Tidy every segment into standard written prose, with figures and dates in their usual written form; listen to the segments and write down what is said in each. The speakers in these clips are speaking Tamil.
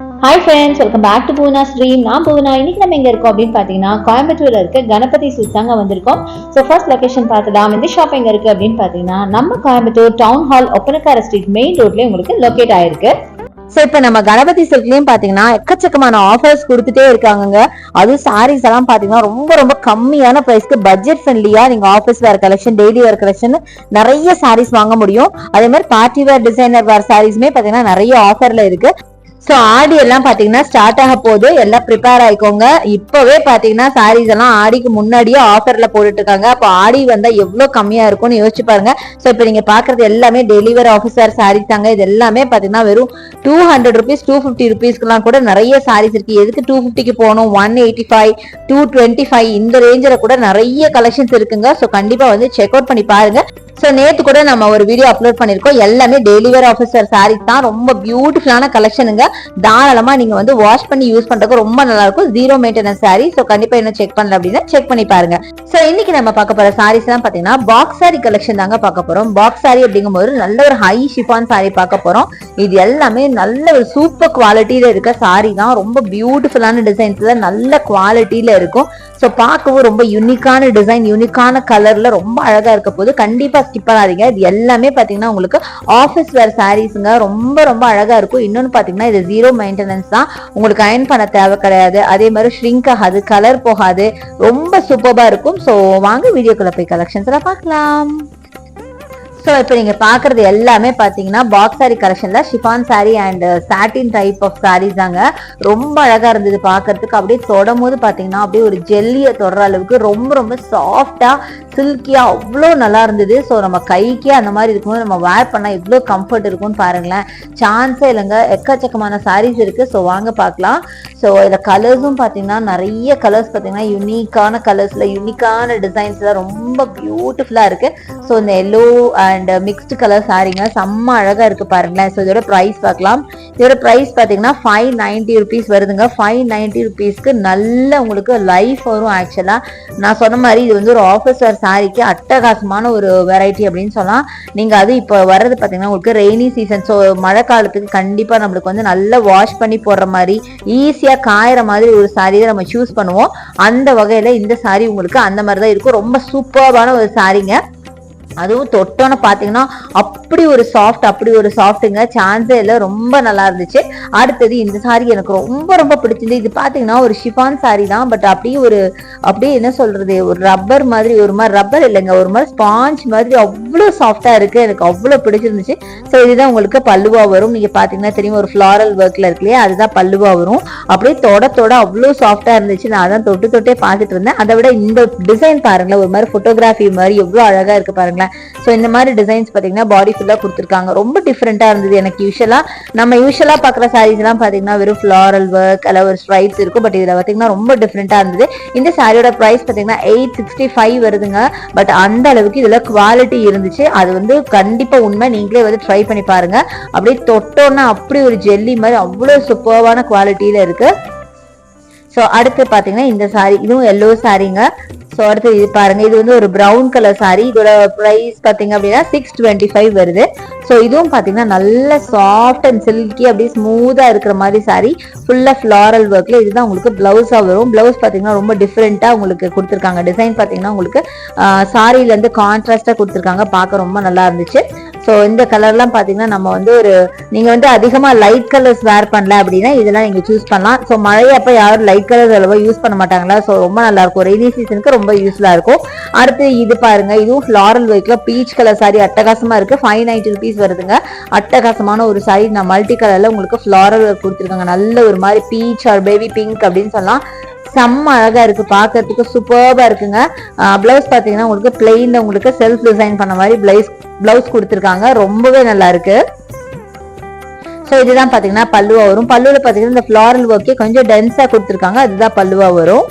Hi friends, welcome back to Poona stream. நான் பூனா. இன்னைக்கு நம்ம எங்க இருக்கோம் அப்படின்னு பாத்தீங்கன்னா, கோயம்புத்தூர்ல இருக்க கணபதி சில்க் தாங்க வந்திருக்கோம். ஸோ ஃபர்ஸ்ட் லொகேஷன் பார்த்துலாம். இந்த ஷாப் எங்க இருக்கு அப்படின்னு பாத்தீங்கன்னா, நம்ம Coimbatore town hall Oppanakara street main ரோட்ல உங்களுக்கு லொகேட் ஆயிருக்கு. சோ இப்ப நம்ம கணபதி சில்க்லயும் பாத்தீங்கன்னா எக்கச்சக்கமான ஆஃபர்ஸ் கொடுத்துட்டே இருக்காங்க. அதுவும் சாரீஸ் எல்லாம் பாத்தீங்கன்னா ரொம்ப ரொம்ப கம்மியான பிரைஸ்க்கு பட்ஜெட் ஃப்ரெண்ட்லியா நீங்க ஆஃபீஸ் வேர் கலெக்ஷன், டெய்லி வேர் கலெக்ஷன் நிறைய சாரீஸ் வாங்க முடியும். அதே மாதிரி பார்ட்டி வேர், டிசைனர் வேர் சாரீஸ்மே பாத்தீங்கன்னா நிறைய ஆஃபர்ல இருக்கு. ஸோ ஆடி எல்லாம் பாத்தீங்கன்னா ஸ்டார்ட் ஆக போது, எல்லாம் ப்ரிப்பேர் ஆயிக்கோங்க. இப்பவே பாத்தீங்கன்னா சாரீஸ் எல்லாம் ஆடிக்கு முன்னாடியே ஆஃபர்ல போட்டுட்டு இருக்காங்க. அப்போ ஆடி வந்தா எவ்வளவு கம்மியா இருக்கும்னு யோசிச்சு பாருங்க. ஸோ இப்போ நீங்க பாக்குறது எல்லாமே டெலிவரி ஆஃபீஸர் சாரீஸ் தாங்க. இது எல்லாமே பாத்தீங்கன்னா வெறும் 200 rupees, 250 rupeesக்குலாம் கூட நிறைய சாரீஸ் இருக்கு. எதுக்கு 250க்கு போகணும்? 185, 225 இந்த ரேஞ்சில கூட நிறைய கலெக்ஷன்ஸ் இருக்குங்க. ஸோ கண்டிப்பா வந்து செக் அவுட் பண்ணி பாருங்க. சோ நேத்து கூட நம்ம ஒரு வீடியோ அப்லோட் பண்ணிருக்கோம். எல்லாமே டெய்லி வேர் ஆஃபீஸர் சாரீஸ் தான். ரொம்ப பியூட்டிஃபுல்லான கலெக்ஷனுங்க. தாராளமா நீங்க வந்து வாஷ் பண்ணி யூஸ் பண்றதுக்கு ரொம்ப நல்லா இருக்கும். Zero maintenance sorry. சோ கண்டிப்பா என்ன செக் பண்ணல அப்படின்னா செக் பண்ணி பாருங்க. சோ இன்னைக்கு நம்ம பார்க்க போற சாரீஸ் எல்லாம் பாத்தீங்கன்னா பாக்ஸ் சாரி கலெக்ஷன் தாங்க பார்க்க போறோம். பாக்ஸ் சாரி அப்படிங்கும்போது நல்ல ஒரு ஹை ஷிஃபான் சாரி பார்க்க போறோம். இது எல்லாமே நல்ல ஒரு சூப்பர் குவாலிட்டியில இருக்க சாரி தான். ரொம்ப பியூட்டிஃபுல்லான டிசைன்ஸ்ல நல்ல குவாலிட்டியில இருக்கும். சோ பார்க்கவும் ரொம்ப யூனிக்கான டிசைன், யூனிக்கான கலர்ல ரொம்ப அழகா இருக்க போது கண்டிப்பா ஸ்கிப் பண்ணாதீங்க. இது எல்லாமே பாத்தீங்கன்னா உங்களுக்கு ஆஃபீஸ் வேர் சாரீஸ்ங்க. ரொம்ப ரொம்ப அழகா இருக்கும். இன்னொன்னு பாத்தீங்கன்னா இது ஜீரோ மெயின்டெனன்ஸ் தான். உங்களுக்கு அயன் பண்ண தேவை கிடையாது. அதே மாதிரி ஷ்ரிங்க் ஆகாது, கலர் போகாது. ரொம்ப சூப்பரா இருக்கும். சோ வாங்க வீடியோக்குள்ள போய் கலெக்ஷன்ஸ் எல்லாம் பார்க்கலாம். ஸோ இப்போ நீங்க பாக்குறது எல்லாமே பாத்தீங்கன்னா பாக்ஸ் சாரி கலெக்ஷன்ல chiffon sari and satin type of saris தாங்க. ரொம்ப அழகா இருந்தது பாக்குறதுக்கு. அப்படியே தொடும் போது பாத்தீங்கன்னா அப்படியே ஒரு ஜெல்லியை தொடர அளவுக்கு ரொம்ப ரொம்ப சாஃப்டா சில்கியா அவ்வளோ நல்லா இருந்தது. ஸோ நம்ம கைக்கே அந்த மாதிரி இருக்கும்போது நம்ம வேர் பண்ணா எவ்வளோ கம்ஃபர்ட் இருக்கும்னு பாருங்களேன். சான்ஸே இல்லைங்க. எக்கச்சக்கமான சாரீஸ் இருக்கு. ஸோ வாங்க பார்க்கலாம். ஸோ இதில் கலர்ஸும் பார்த்தீங்கன்னா நிறைய கலர்ஸ் பார்த்தீங்கன்னா யூனிக்கான கலர்ஸ்ல யூனிக்கான டிசைன்ஸ்ல ரொம்ப பியூட்டிஃபுல்லா இருக்கு. ஸோ இந்த எல்லோ அண்ட் மிக்ஸ்டு கலர் சாரீங்க செம்ம அழகா இருக்கு பாருங்களேன். ஸோ இதோட ப்ரைஸ் பார்க்கலாம். இதோட ப்ரைஸ் பார்த்தீங்கன்னா 590 rupees வருதுங்க. 590 rupeesக்கு நல்ல உங்களுக்கு லைஃப் வரும். ஆக்சுவலா நான் சொன்ன மாதிரி இது வந்து ஒரு ஆஃபீஸர் சாரிக்கு அட்டகாசமான ஒரு வெரைட்டி அப்படின்னு சொல்லலாம். நீங்க அது இப்போ வர்றது பார்த்தீங்கன்னா உங்களுக்கு ரெய்னி சீசன். ஸோ மழை காலத்துக்கு கண்டிப்பா நம்மளுக்கு வந்து நல்லா வாஷ் பண்ணி போடுற மாதிரி ஈஸியா காயற மாதிரி ஒரு சாரி தான் நம்ம சூஸ் பண்ணுவோம். அந்த வகையில இந்த சாரி உங்களுக்கு அந்த மாதிரி தான் இருக்கும். ரொம்ப சூப்பரான ஒரு சாரிங்க. அதுவும் தொட்டோன்னு பாத்தீங்கன்னா அப்படி ஒரு சாஃப்ட்டுங்க. சான்ஸே இல்லை. ரொம்ப நல்லா இருந்துச்சு. அடுத்தது இந்த சாரி எனக்கு ரொம்ப ரொம்ப பிடிச்சிருந்து. இது பாத்தீங்கன்னா ஒரு ஷிஃபான் சாரி தான். பட் அப்படியே என்ன சொல்றது, ஒரு ரப்பர் மாதிரி, ஒரு மாதிரி ரப்பர் இல்லைங்க, ஒரு மாதிரி ஸ்பாஞ்ச் மாதிரி அவ்வளவு சாஃப்டா இருக்கு. எனக்கு அவ்வளவு பிடிச்சிருந்துச்சு. ஸோ இதுதான் உங்களுக்கு பல்லுவா வரும். நீங்க பாத்தீங்கன்னா தெரியும், ஒரு ஃபிளாரல் ஒர்க்ல இருக்கு இல்லையா, அதுதான் பல்லுவா வரும். அப்படியே தொட அவ்வளவு சாஃப்டா இருந்துச்சு. நான் அதான் தொட்டே பார்த்துட்டு இருந்தேன். அதை விட இந்த டிசைன் பாருங்களேன், ஒரு மாதிரி போட்டோகிராஃபி மாதிரி எவ்வளவு அழகா இருக்கு பாருங்களேன். சோ இந்த மாதிரி டிசைன்ஸ் பாத்தீங்கன்னா பாடி ஃபுல்லா கொடுத்திருக்காங்க. ரொம்ப டிஃபரெண்டா இருந்தது. எனக்கு நம்ம யூஷுவலா பாக்குற சாரீஸ் எல்லாம் பாத்தீங்கன்னா வெறும் ஃபிளாரல் ஒர்க் அல்ல ஒரு ஸ்ட்ரைப்ஸ் இருக்கும். பட் இதுல பாத்தீங்கன்னா ரொம்ப டிஃபரெண்டா இருந்தது. இந்த சாரியோட பிரைஸ் பாத்தீங்கன்னா 865 வருதுங்க. பட் அந்த அளவுக்கு இதுல குவாலிட்டி இருந்துச்சு. அது வந்து கண்டிப்பா உண்மை. நீங்களே வந்து ட்ரை பண்ணி பாருங்க. அப்படியே தொட்டோன்னா அப்படி ஒரு ஜெல்லி மாதிரி அவ்வளவு சூப்பரான குவாலிட்டியில இருக்கு. ஸோ அடுத்து பார்த்தீங்கன்னா இந்த சாரி, இதுவும் எல்லோ சாரிங்க. ஸோ அடுத்து இது பாருங்க, இது வந்து ஒரு ப்ரௌன் கலர் சாரி. இதோட ப்ரைஸ் பார்த்தீங்க அப்படின்னா 625 வருது. ஸோ இதுவும் பார்த்தீங்கன்னா நல்ல சாஃப்ட் அண்ட் சில்கி அப்படியே ஸ்மூத்தாக இருக்கிற மாதிரி சாரி. ஃபுல்லாக ஃப்ளாரல் ஒர்க்ல. இதுதான் உங்களுக்கு பிளவுஸாக வரும். பிளவுஸ் பார்த்தீங்கன்னா ரொம்ப டிஃப்ரெண்ட்டாக உங்களுக்கு கொடுத்துருக்காங்க. டிசைன் பார்த்தீங்கன்னா உங்களுக்கு சாரியிலேருந்து கான்ட்ராஸ்டாக கொடுத்துருக்காங்க. பார்க்க ரொம்ப நல்லா இருந்துச்சு. ஸோ இந்த கலர்லாம் பார்த்தீங்கன்னா நம்ம வந்து நீங்க வந்து அதிகமாக லைட் கலர்ஸ் வேர் பண்ணல அப்படின்னா இதெல்லாம் நீங்க சூஸ் பண்ணலாம். ஸோ மழையப்ப யாரும் லைட் கலர்ஸ் அளவு யூஸ் பண்ண மாட்டாங்களா. ஸோ ரொம்ப நல்லா இருக்கும். ரெய்னி சீசனுக்கு ரொம்ப யூஸ்ஃபுல்லா இருக்கும். அடுத்து இது பாருங்க, இதுவும் ஃபிளாரல் ஒர்க்ல பீச் கலர் சாரி அட்டகாசமா இருக்கு. 590 rupees வருதுங்க. அட்டகாசமான ஒரு சாரி. நான் மல்டி கலர்ல உங்களுக்கு ஃபிளாரல் ஒர்க் கொடுத்துருக்காங்க. நல்ல ஒரு மாதிரி பீச் ஆர் பேபி பிங்க் அப்படின்னு சொல்லலாம். செம்ம அழகா இருக்கு. பாக்குறதுக்கு சூப்பர்பா இருக்குங்க. பிளவுஸ் பாத்தீங்கன்னா உங்களுக்கு பிளெயின்ல உங்களுக்கு செல்ஃப் டிசைன் பண்ண மாதிரி பிளவுஸ் கொடுத்துருக்காங்க. ரொம்பவே நல்லா இருக்கு. ஸோ இதுதான் பாத்தீங்கன்னா பல்லுவா வரும். பல்லுல பாத்தீங்கன்னா இந்த ஃபிளாரல் ஒர்க்கே கொஞ்சம் டென்ஸா கொடுத்துருக்காங்க. அதுதான் பல்லுவா வரும்.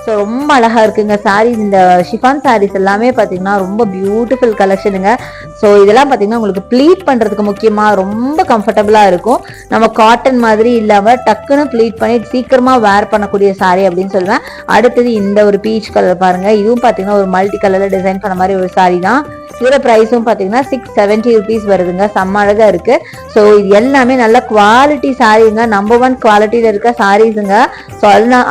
ஸோ ரொம்ப அழகா இருக்குங்க சாரீஸ். இந்த ஷிஃபான் சாரீஸ் எல்லாமே பாத்தீங்கன்னா ரொம்ப பியூட்டிஃபுல் கலெக்ஷனுங்க. ஸோ இதெல்லாம் பாத்தீங்கன்னா உங்களுக்கு ப்ளீட் பண்றதுக்கு முக்கியமா ரொம்ப கம்ஃபர்டபுளா இருக்கும். நம்ம காட்டன் மாதிரி இல்லாம டக்குன்னு ப்ளீட் பண்ணி சீக்கிரமா வேர் பண்ணக்கூடிய சாரி அப்படின்னு சொல்லுவேன். அடுத்தது இந்த ஒரு பீச் கலர் பாருங்க, இதுவும் பாத்தீங்கன்னா ஒரு மல்டி கலர்ல டிசைன் பண்ண மாதிரி ஒரு சாரி தான். இதோட பிரைஸும் பாத்தீங்கன்னா 670 rupees வருதுங்க. செம்ம அழகா இருக்கு. ஸோ இது எல்லாமே நல்ல குவாலிட்டி சாரீங்க, நம்பர் 1 குவாலிட்டியில இருக்க சாரீஸுங்க. ஸோ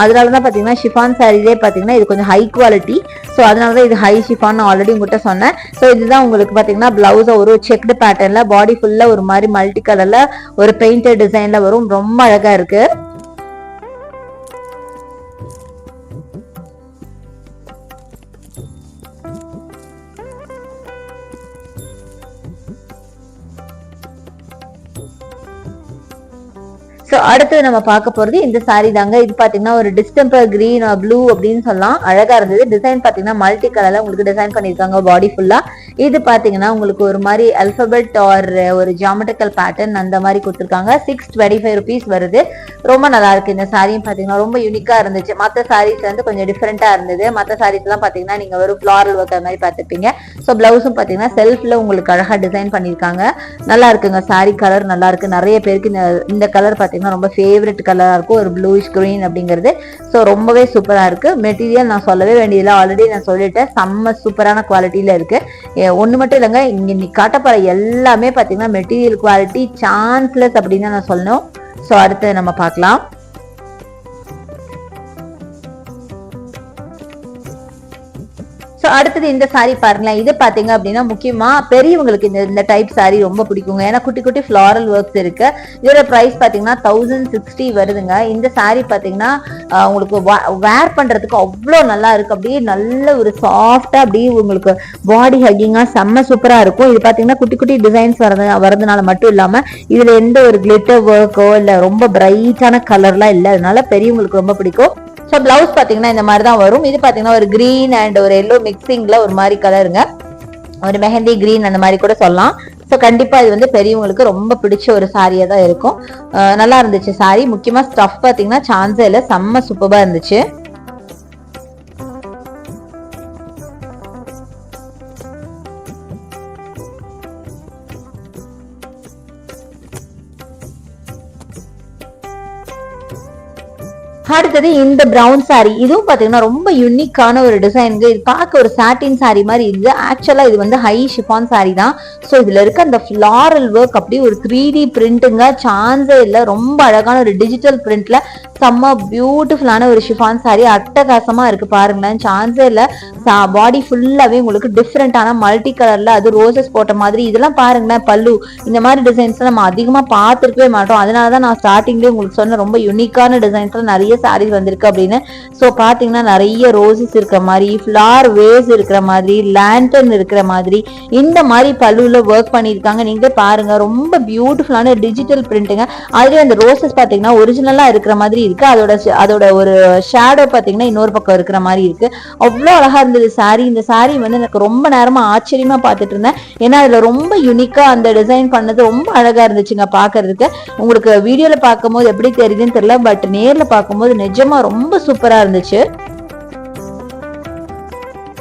அதனாலதான் பாத்தீங்கன்னா ஷிஃபான் சாரீஸே பாத்தீங்கன்னா இது கொஞ்சம் ஹை குவாலிட்டி. ஸோ அதனாலதான் இது ஹை ஷிஃபான் ஆல்ரெடி உங்ககிட்ட சொன்னேன். ஸோ இதுதான் உங்களுக்கு பாத்தீங்கன்னா பிளவுஸ் ஒரு செக்டு பேட்டர்ன்ல பாடி ஃபுல்லா ஒரு மாதிரி மல்டி கலர்ல ஒரு பெயிண்டட் டிசைன்ல வரும். ரொம்ப அழகா இருக்கு. ஸோ அடுத்தது நம்ம பார்க்க போறது இந்த சாரி தாங்க. இது பாத்தீங்கன்னா ஒரு டிஸ்டெம்பர் கிரீன் ப்ளூ அப்படின்னு சொல்லலாம். அழகா இருந்தது. டிசைன் பாத்தீங்கன்னா மல்டி கலர்ல உங்களுக்கு டிசைன் பண்ணிருக்காங்க பாடி ஃபுல்லா. இது பாத்தீங்கன்னா உங்களுக்கு ஒரு மாதிரி அல்பபெட் ஆர் ஒரு ஜியோமெட்ரிக்கல் பேட்டர்ன் அந்த மாதிரி கொடுத்துருக்காங்க. 625 rupees வருது. ரொம்ப நல்லா இருக்கு. இந்த சாரியும் பாத்தீங்கன்னா ரொம்ப யூனிக்கா இருந்துச்சு. மற்ற சாரீஸ் வந்து கொஞ்சம் டிஃப்ரெண்டா இருந்தது. மற்ற சாரீஸ் எல்லாம் பாத்தீங்கன்னா நீங்க ஒரு ஃபிளாரல் ஒர்க் மாதிரி பார்த்துப்பீங்க. ஸோ பிளவுஸும் பாத்தீங்கன்னா செல்ஃப்ல உங்களுக்கு அழகா டிசைன் பண்ணிருக்காங்க. நல்லா இருக்குங்க. சாரி கலர் நல்லா இருக்கு. நிறைய பேருக்கு இந்த கலர் பாத்தீங்கன்னா ரொம்ப ஃபேவரட் கலரா இருக்கும், ஒரு ப்ளூஷ் கிரீன் அப்படிங்கிறது. ஸோ ரொம்பவே சூப்பரா இருக்கு. மெட்டீரியல் நான் சொல்லவே வேண்டியதில்லை, ஆல்ரெடி நான் சொல்லிட்டேன். செம்ம சூப்பரான குவாலிட்டியில இருக்கு. ஒண்ணு மட்டும் இல்லைங்க, இங்க காட்டப்போற எல்லாமே பாத்தீங்கன்னா மெட்டீரியல் குவாலிட்டி சான்ஸ்லெஸ் அப்படின்னு நான் சொல்லணும். ஸோ அடுத்து நம்ம பார்க்கலாம். ஸோ அடுத்தது இந்த சாரி பாருங்களேன். இது பாத்தீங்க அப்படின்னா முக்கியமா பெரியவங்களுக்கு இந்த டைப் சாரி ரொம்ப பிடிக்குங்க. ஏன்னா குட்டி குட்டி ஃபிளாரல் ஒர்க்ஸ் இருக்கு. இதோட பிரைஸ் பாத்தீங்கன்னா 1060 வருதுங்க. இந்த சாரி பாத்தீங்கன்னா உங்களுக்கு வேர் பண்றதுக்கு அவ்வளோ நல்லா இருக்கு. அப்படியே நல்ல ஒரு சாஃப்டா அப்படியே உங்களுக்கு பாடி ஹக்கிங்கா செம்ம சூப்பரா இருக்கும். இது பாத்தீங்கன்னா குட்டி குட்டி டிசைன்ஸ் வரதுனால மட்டும் இல்லாம இதுல எந்த ஒரு கிளிட்டர் ஒர்க்கோ இல்ல ரொம்ப பிரைட்டான கலர்லாம் இல்ல, அதனால பெரியவங்களுக்கு ரொம்ப பிடிக்கும். ஸோ பிளவுஸ் பாத்தீங்கன்னா இந்த மாதிரி தான் வரும். இது பாத்தீங்கன்னா ஒரு கிரீன் அண்ட் ஒரு எல்லோ மிக்சிங்ல ஒரு மாதிரி கலருங்க, ஒரு மெஹந்தி கிரீன் அந்த மாதிரி கூட சொல்லலாம். ஸோ கண்டிப்பா இது வந்து பெரியவங்களுக்கு ரொம்ப பிடிச்ச ஒரு சாரியா தான் இருக்கும். நல்லா இருந்துச்சு சாரி. முக்கியமா ஸ்டஃப் பாத்தீங்கன்னா சான்ஸே இல்ல, செம்ம சூப்பரா இருந்துச்சு. அடுத்தது இந்த பிரவுன் சாரி. இதுவும் பாத்தீங்கன்னா ரொம்ப யூனிக்கான ஒரு டிசைனுங்க. இது பார்க்க ஒரு சாட்டின் சாரி மாதிரி இருக்கு. ஆக்சுவலா இது வந்து ஹை ஷிஃபான் சாரி தான். ஸோ இதுல இருக்க அந்த ஃபிளாரல் ஒர்க் அப்படியே ஒரு 3D பிரிண்ட்டுங்க, சான்ஸே இல்லை. ரொம்ப அழகான ஒரு டிஜிட்டல் பிரிண்ட்ல செம்ம பியூட்டிஃபுல்லான ஒரு ஷிஃபான் சாரி. அட்டகாசமா இருக்கு பாருங்களேன், சான்ஸே இல்லை. பாடி ஃபுல்லாவே உங்களுக்கு டிஃப்ரெண்டான மல்டி கலர்ல அது ரோசஸ் போட்ட மாதிரி இதெல்லாம் பாருங்களேன். பல்லு இந்த மாதிரி டிசைன்ஸ் நம்ம அதிகமா பார்த்துருக்கவே மாட்டோம். அதனாலதான் நான் ஸ்டார்டிங்லேயே உங்களுக்கு சொன்ன ரொம்ப யூனிக்கான டிசைன்ஸ்ல நிறைய சாரீஸ் வந்திருக்கு அப்படின்னு. ஸோ பாத்தீங்கன்னா நிறைய ரோசஸ் இருக்கிற மாதிரி, ஃபிளார் வேஸ் இருக்கிற மாதிரி, லேண்டன் இருக்கிற மாதிரி இந்த மாதிரி பல்லுல ஒர்க் பண்ணியிருக்காங்க. நீங்க பாருங்க, ரொம்ப பியூட்டிஃபுல்லான டிஜிட்டல் பிரிண்ட்டுங்க. அதுலயே அந்த ரோசஸ் பாத்தீங்கன்னா ஒரிஜினலா இருக்கிற மாதிரி இருக்கு. அதோட ஒரு ஷேடோ பாத்தீங்கன்னா இன்னொரு பக்கம் இருக்கிற மாதிரி இருக்கு. அவ்வளோ அழகா இருந்தது சாரி. இந்த சாரி வந்து எனக்கு ரொம்ப நேரமா ஆச்சரியமா பார்த்துட்டு இருந்தேன். ஏன்னா அதுல ரொம்ப யூனிக்கா அந்த டிசைன் பண்ணது ரொம்ப அழகா இருந்துச்சுங்க பாக்குறதுக்கு. உங்களுக்கு வீடியோல பார்க்கும்போது எப்படி தெரியுதுன்னு தெரியல, பட் நேர்ல பார்க்கும்போது நிஜமா ரொம்ப சூப்பரா இருந்துச்சு.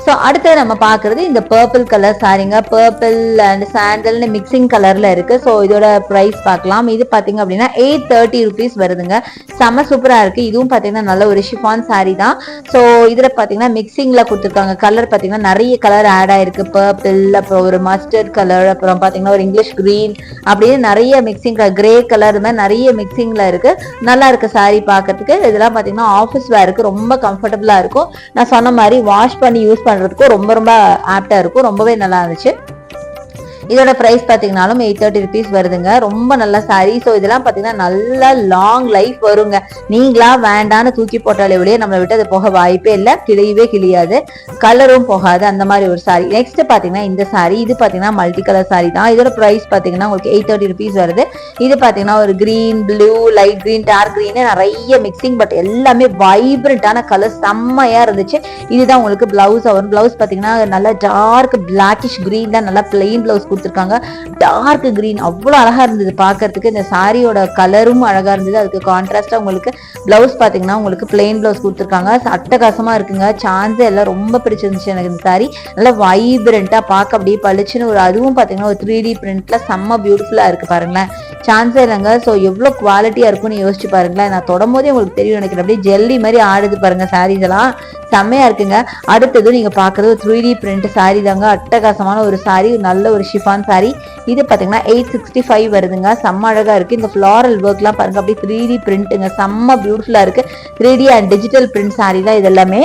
ஸோ அடுத்தது நம்ம பார்க்கறது இந்த பர்பிள் கலர் சாரிங்க. பர்பிள் அண்ட் சாண்டல்னு மிக்சிங் கலர்ல இருக்கு. ஸோ இதோட ப்ரைஸ் பார்க்கலாம். இது பார்த்தீங்க அப்படின்னா 830 rupees வருதுங்க. செம்ம சூப்பரா இருக்கு. இதுவும் பார்த்தீங்கன்னா நல்ல ஒரு ஷிஃபான் சாரி தான். ஸோ இதுல பார்த்தீங்கன்னா மிக்சிங்ல கொடுத்துருக்காங்க. கலர் பார்த்தீங்கன்னா நிறைய கலர் ஆட் ஆயிருக்கு. பர்பிள், அப்புறம் ஒரு மஸ்டர்ட் கலர், அப்புறம் பார்த்தீங்கன்னா ஒரு இங்கிலீஷ் கிரீன், அப்படின்னு நிறைய மிக்சிங், கிரே கலர், மாதிரி நிறைய மிக்சிங்ல இருக்கு. நல்லா இருக்கு சாரி பார்க்கறதுக்கு. இதெல்லாம் பார்த்தீங்கன்னா ஆஃபீஸ் வேருக்கு ரொம்ப கம்ஃபர்டபுளா இருக்கும். நான் சொன்ன மாதிரி வாஷ் பண்ணி யூஸ் பண்றதுக்கும் ரொம்ப ரொம்ப ஆப்டா இருக்கும். ரொம்பவே நல்லா இருந்துச்சு. இதோட பிரைஸ் பாத்தீங்கன்னாலும் 830 rupees வருதுங்க. ரொம்ப நல்ல சாரி. ஸோ இதெல்லாம் பாத்தீங்கன்னா நல்ல லாங் லைஃப் வருங்க. நீங்களா வேண்டான்னு தூக்கி போட்டாலே விட நம்மளை விட்டு அது போக வாய்ப்பே இல்லை. கிளியவே கிளியாது, கலரும் போகாது, அந்த மாதிரி ஒரு சாரி. நெக்ஸ்ட் பாத்தீங்கன்னா இந்த சாரி. இது பாத்தீங்கன்னா மல்டி கலர் சாரி தான். இதோட பிரைஸ் பாத்தீங்கன்னா உங்களுக்கு 830 rupees வருது. இது பாத்தீங்கன்னா ஒரு green, blue, light green, dark green, நிறைய மிக்சிங், பட் எல்லாமே வைப்ரண்டான கலர், செம்மையா இருந்துச்சு. இதுதான் உங்களுக்கு பிளவுஸ் வரும். பிளவுஸ் பாத்தீங்கன்னா நல்லா டார்க் பிளாக்கிஷ் கிரீன் தான், நல்லா பிளெயின் பிளவுஸ் கொடுத்துருக்காங்க. டார்க் கிரீன் அவ்வளவு அழகா இருந்தது பாக்குறதுக்கு. இந்த சாரியோட கலரும் அழகா இருந்தது. அதுக்கு கான்ட்ராஸ்டா உங்களுக்கு பிளவுஸ் பாத்தீங்கன்னா உங்களுக்கு பிளெயின் பிளவுஸ் கொடுத்துருக்காங்க. அட்டகாசமா இருக்குங்க. சான்ஸே எல்லாம் ரொம்ப பிடிச்சிருந்துச்சு எனக்கு இந்த சாரி. நல்லா வைப்ரண்டா பார்க்க அப்படியே பளிச்சுன்னு ஒரு அதுவும் பாத்தீங்கன்னா ஒரு 3D பிரிண்ட்ல செம்ம பியூட்டிஃபுல்லா இருக்கு பாருங்களேன். சான்ஸே இல்லைங்க. ஸோ எவ்வளவு குவாலிட்டியா இருக்கும்னு யோசிச்சு பாருங்களேன். நான் தொடும் போதே உங்களுக்கு தெரியும் நினைக்கிறேன். அப்படியே ஜெல்லி மாதிரி ஆடுது பாருங்க சாரீஸ் எல்லாம். செம்மையா இருக்குங்க. அடுத்தது நீங்க பாக்குறது 3D பிரிண்ட் சாரி தாங்க. அட்டகாசமான ஒரு சாரி, நல்ல ஒரு ஷிஃபான் சாரி. இது பாத்தீங்கன்னா 865 வருதுங்க. செம்ம அழகா இருக்கு. இந்த ஃபிளாரல் ஒர்க் எல்லாம் பாருங்க அப்படியே 3D பிரிண்ட்டுங்க. செம்ம பியூட்டிஃபுல்லா இருக்கு. 3D and digital print sorry தான் இது எல்லாமே.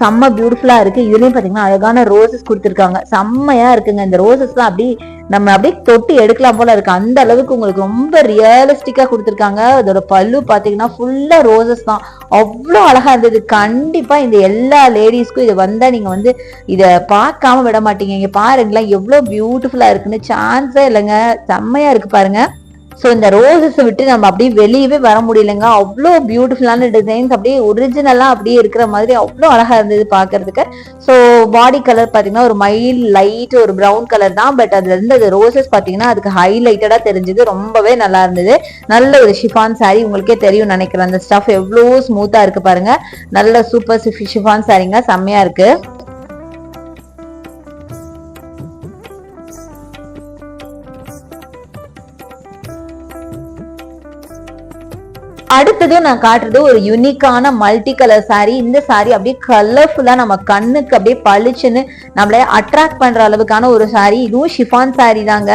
செம்ம பியூட்டிஃபுல்லா இருக்கு. இதுலயும் பாத்தீங்கன்னா அழகான ரோசஸ் கொடுத்துருக்காங்க. செம்மையா இருக்குங்க. இந்த ரோசஸ் எல்லாம் அப்படி நம்ம அப்படியே தொட்டு எடுக்கலாம் போல இருக்கு. அந்த அளவுக்கு உங்களுக்கு ரொம்ப ரியலிஸ்டிக்கா கொடுத்துருக்காங்க. அதோட பல்லு பாத்தீங்கன்னா ஃபுல்லா ரோசஸ் தான். அவ்வளோ அழகா இருந்தது. கண்டிப்பா இந்த எல்லா லேடிஸ்க்கும் இது வந்தா நீங்க வந்து இத பார்க்காம விட மாட்டீங்க. இங்க பாருங்களேன் எவ்வளவு பியூட்டிஃபுல்லா இருக்குன்னு. சான்ஸே இல்லைங்க. செம்மையா இருக்கு பாருங்க. ஸோ இந்த ரோசஸ் விட்டு நம்ம அப்படியே வெளியவே வர முடியலங்க. அவ்வளோ பியூட்டிஃபுல்லான டிசைன்ஸ், அப்படியே ஒரிஜினலா அப்படியே இருக்கிற மாதிரி அவ்வளோ அழகா இருந்தது பாக்குறதுக்கு. ஸோ பாடி கலர் பாத்தீங்கன்னா ஒரு மைல் லைட் ஒரு ப்ரௌன் கலர் தான். பட் அதுல இருந்து அது ரோசஸ் பாத்தீங்கன்னா அதுக்கு ஹைலைட்டடா தெரிஞ்சது. ரொம்பவே நல்லா இருந்தது. நல்ல ஒரு ஷிஃபான் சாரி. உங்களுக்கே தெரியும் நினைக்கிறேன். அந்த ஸ்டஃப் எவ்வளோ ஸ்மூத்தா இருக்கு பாருங்க. நல்ல சூப்பர் ஷிஃபான் சாரிங்க. செம்மையா இருக்கு. அடுத்தது நான் காட்டுறது ஒரு யூனிக்கான மல்டி கலர் சாரி. இந்த சாரி அப்படியே கலர்ஃபுல்லா நம்ம கண்ணுக்கு அப்படியே பளிச்சுன்னு நம்மள அட்ராக்ட் பண்ற அளவுக்கான ஒரு சாரி. இதுவும் ஷிஃபான் சாரி தாங்க.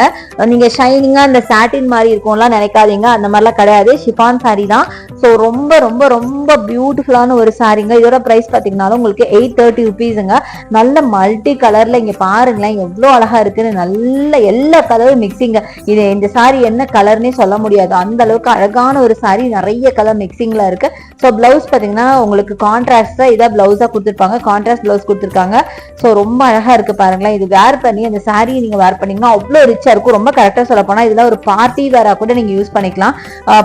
நீங்க ஷைனிங்கா இந்த சாட்டின் மாதிரி இருக்கும்லாம் நினைக்காதீங்க. அந்த மாதிரிலாம் கிடையாது. ஷிஃபான் சாரி தான். ஸோ ரொம்ப ரொம்ப ரொம்ப பியூட்டிஃபுல்லான ஒரு சாரிங்க. இதோட பிரைஸ் பாத்தீங்கன்னாலும் உங்களுக்கு 830 ருபீஸுங்க. நல்ல மல்டி கலர்ல இங்க பாருங்களேன் எவ்வளவு அழகா இருக்குன்னு. நல்ல எல்லா கலரும் மிக்சிங்க. இது இந்த சாரி என்ன கலர்னே சொல்ல முடியாது. அந்த அளவுக்கு அழகான ஒரு சாரி. நிறைய கலர் மிக்சிங்ல இருக்கு. சோ பிளவுஸ் பாத்தீங்கன்னா உங்களுக்கு கான்ட்ராஸ்டா இதா பிளவுஸா கொடுத்திருப்பாங்க. கான்ட்ராஸ்ட் பிளவுஸ் கொடுத்திருக்காங்க. சோ ரொம்ப அழகா இருக்கு பாருங்களேன். இது வேர் பண்ணி அந்த சாரியை நீங்க வேர் பண்ணீங்கன்னா அவ்வளவு ரிச்சா இருக்கும். ரொம்ப கரெக்டா சொல்ல போனா இதுல ஒரு பார்ட்டி வேரா கூட நீங்க யூஸ் பண்ணிக்கலாம்.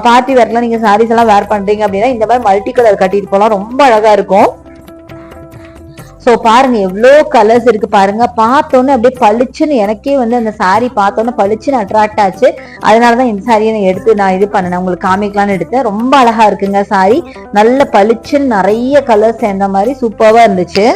பார்ட்டி வேர்லாம் நீங்க சாரீஸ் எல்லாம் வேர் பண்றீங்க அப்படின்னா இந்த மாதிரி மல்டி கலர் கட்டிட்டு போலாம். ரொம்ப அழகா இருக்கும். சோ பாருங்க எவ்வளோ கலர்ஸ் இருக்கு பாருங்க. பார்த்தோன்னே அப்படியே பளிச்சுன்னு எனக்கே வந்து அந்த சாரி பார்த்தோன்னே பளிச்சுன்னு அட்ராக்ட் ஆச்சு. அதனாலதான் இந்த சாரியை எடுத்து நான் இது பண்ணேன், உங்களுக்கு காமிக்கலாம்னு எடுத்தேன். ரொம்ப அழகா இருக்குங்க சாரி. நல்ல பளிச்சுன்னு நிறைய கலர்ஸ் சேர்ந்த மாதிரி சூப்பரா இருந்துச்சு.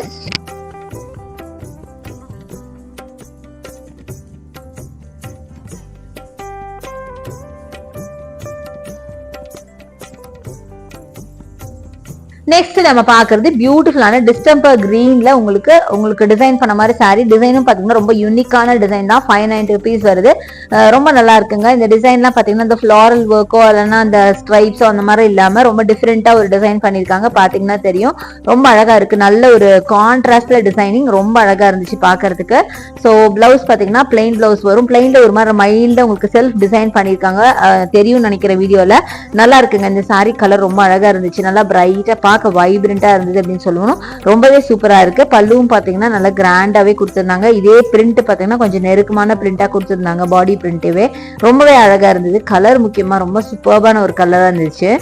நெக்ஸ்ட் நம்ம பாக்குறது பியூட்டிஃபுல்லான டிஸ்டம்பர் கிரீன்ல உங்களுக்கு டிசைன் பண்ண மாதிரி சாரி. டிசைனும் பாத்தீங்கன்னா ரொம்ப யூனிக்கான டிசைன் தான். 590 ருபீஸ் வருது. ரொம்ப நல்லா இருக்குங்க. இந்த டிசைன்லாம் பாத்தீங்கன்னா இந்த ஃபிளாரல் ஒர்க்கோ இல்லைன்னா அந்த ஸ்ட்ரைப்ஸோ அந்த மாதிரி இல்லாம ரொம்ப டிஃப்ரெண்டா ஒரு டிசைன் பண்ணிருக்காங்க. பாத்தீங்கன்னா தெரியும் ரொம்ப அழகா இருக்கு. நல்ல ஒரு கான்ட்ராஸ்ட்ல டிசைனிங் ரொம்ப அழகா இருந்துச்சு பாக்குறதுக்கு. ஸோ பிளவுஸ் பாத்தீங்கன்னா பிளெயின் பிளவுஸ் வரும். பிளெயின்ல ஒரு மாதிரி மைல்டா உங்களுக்கு செல்ஃப் டிசைன் பண்ணிருக்காங்க. தெரியும் நினைக்கிற வீடியோல. நல்லா இருக்குங்க. இந்த சாரி கலர் ரொம்ப அழகா இருந்துச்சு. நல்லா பிரைட்டா வைப்ரண்டா இருந்தது அப்படின்னு சொல்லணும். ரொம்பவே சூப்பரா இருக்கு. பல்லுவும் பாத்தீங்கன்னா நல்லா கிராண்டாவே கொடுத்திருந்தாங்க. இதே பிரிண்ட் பாத்தீங்கன்னா கொஞ்சம் நெருக்கமான பிரிண்டா கொடுத்திருந்தாங்க. பாடி பிரிண்டவே ரொம்பவே அழகா இருந்தது. கலர் முக்கியமா ரொம்ப சூப்பர்பான ஒரு கலரா இருந்துச்சு.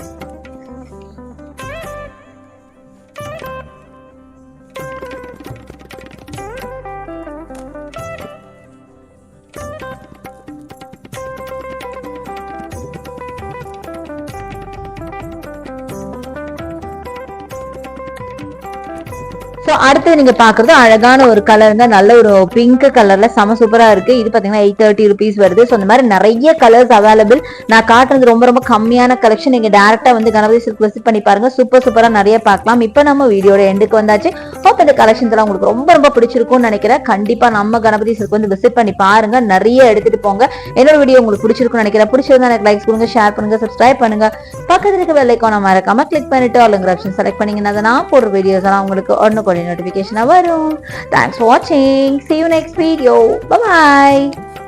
ஸோ அடுத்து நீங்க பாக்குறது அழகான ஒரு கலர் தான். நல்ல ஒரு பிங்க் கலர்ல செம சூப்பரா இருக்கு. இது பாத்தீங்கன்னா 830 ருபீஸ் வருது. ஸோ இந்த மாதிரி நிறைய கலர்ஸ் அவைலபிள். நான் காட்டுறது ரொம்ப ரொம்ப கம்மியான கலெக்ஷன். நீங்க டேரக்டா வந்து கணபதி சில்க் விசிட் பண்ணி பாருங்க. சூப்பரா நிறைய பார்க்கலாம். இப்போ நம்ம வீடியோட எண்டுக்கு வந்தாச்சு. ஹோப் இந்த கலெக்ஷன்ஸ் எல்லாம் உங்களுக்கு ரொம்ப ரொம்ப பிடிச்சிருக்கும்னு நினைக்கிறேன். கண்டிப்பா நம்ம கணபதி சில்க் வந்து விசிட் பண்ணி பாருங்க. நிறைய எடுத்துட்டு போங்க. என்னோட வீடியோ உங்களுக்கு பிடிச்சிருக்கும்னு நினைக்கிறேன். பிடிச்சிருந்தா எனக்கு லைக்ஸ் கொடுங்க, ஷேர் பண்ணுங்க, சப்ஸ்கிரைப் பண்ணுங்க. பக்கத்துல இருக்க பெல் ஐகானை மறக்காம கிளிக் பண்ணிட்டு ஆளுங்கிற ஆப்ஷன் செலக்ட் பண்ணீங்கன்னா நான் போடுற வீடியோஸ் எல்லாம் உங்களுக்கு ஒன்னு notification வரும். Thanks for watching. See you next video. Bye bye.